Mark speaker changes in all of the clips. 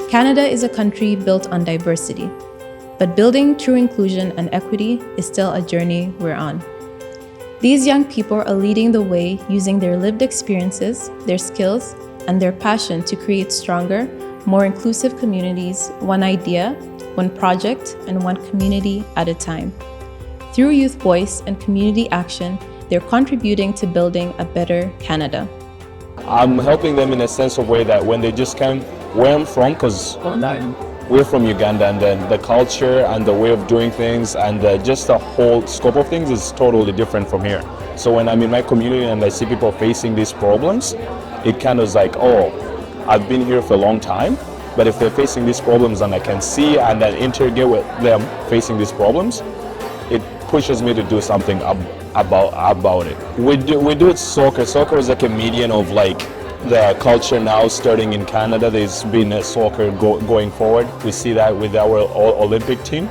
Speaker 1: Canada is a country built on diversity, but building true inclusion and equity is still a journey we're on. These young people are leading the way using their lived experiences, their skills, and their passion to create stronger, more inclusive communities, one idea, one project, and one community at a time. Through youth voice and community action, they're contributing to building a better Canada.
Speaker 2: I'm helping them in a sense of way that when they just came where I'm from, because we're from Uganda, and then the culture and the way of doing things and just the whole scope of things is totally different from here. So when I'm in my community and I see people facing these problems, it kind of is like, oh, I've been here for a long time, but if they're facing these problems and I can see and then interrogate with them facing these problems, it pushes me to do something about it. We do it soccer. Soccer is like a median of like the culture now starting in Canada. There's been a soccer going forward. We see that with our Olympic team,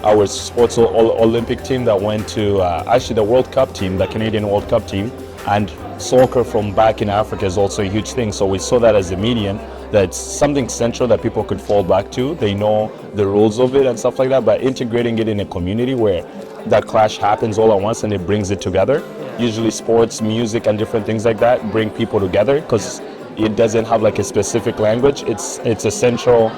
Speaker 2: our sports Olympic team that went to actually the World Cup team, the Canadian World Cup team, and soccer from back in Africa is also a huge thing. So we saw that as a median, that's something central that people could fall back to. They know the rules of it and stuff like that, but integrating it in a community where that clash happens all at once and it brings it together. Usually sports, music, and different things like that bring people together because it doesn't have like a specific language. It's a central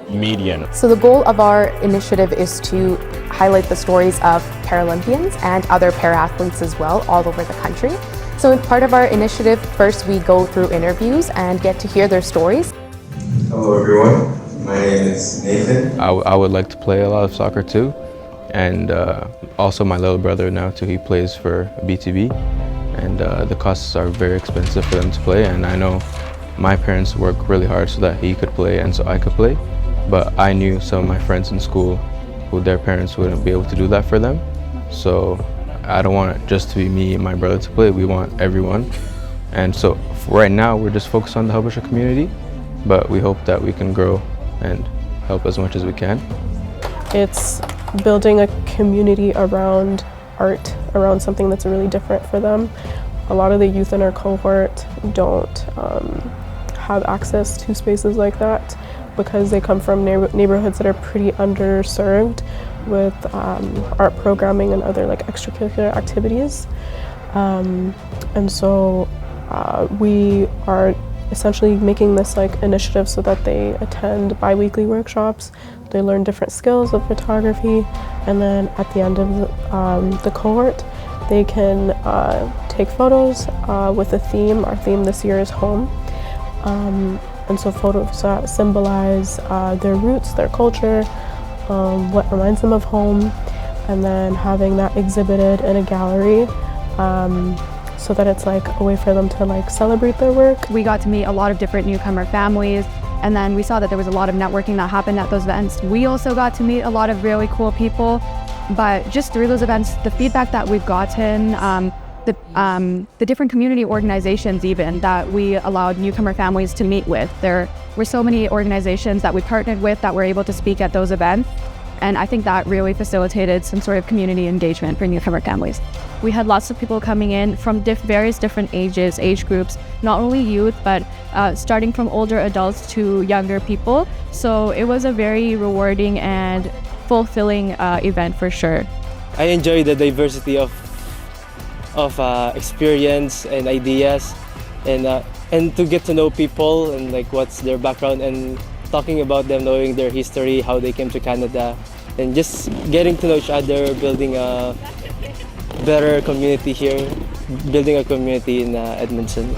Speaker 2: median.
Speaker 3: So the goal of our initiative is to highlight the stories of Paralympians and other para-athletes as well all over the country. So in part of our initiative, first we go through interviews and get to hear their stories.
Speaker 4: Hello everyone, my name is Nathan.
Speaker 5: I would like to play a lot of soccer too, and also my little brother now too, he plays for BTB, and the costs are very expensive for them to play, and I know my parents work really hard so that he could play and so I could play, but I knew some of my friends in school who their parents wouldn't be able to do that for them, so I don't want it just to be me and my brother to play. We want everyone. And so right now we're just focused on the Hubisha community, but we hope that we can grow and help as much as we can.
Speaker 6: It's building a community around art, around something that's really different for them. A lot of the youth in our cohort don't have access to spaces like that because they come from neighborhoods that are pretty underserved with art programming and other like extracurricular activities. And so we are essentially making this like initiative so that they attend bi-weekly workshops, they learn different skills of photography, and then at the end of the cohort they can take photos with a theme. Our theme this year is home. And so photos that symbolize their roots, their culture, what reminds them of home, and then having that exhibited in a gallery so that it's like a way for them to like celebrate their work.
Speaker 7: We got to meet a lot of different newcomer families, and then we saw that there was a lot of networking that happened at those events. We also got to meet a lot of really cool people, but just through those events, the feedback that we've gotten, the different community organizations even that we allowed newcomer families to meet with. There were so many organizations that we partnered with that were able to speak at those events, and I think that really facilitated some sort of community engagement for newcomer families. We had lots of people coming in from various different ages, age groups, not only youth, but starting from older adults to younger people. So it was a very rewarding and fulfilling event for sure.
Speaker 8: I enjoy the diversity of experience and ideas, and to get to know people and like what's their background and talking about them, knowing their history, how they came to Canada, and just getting to know each other, building a better community here, building a community in Edmonton.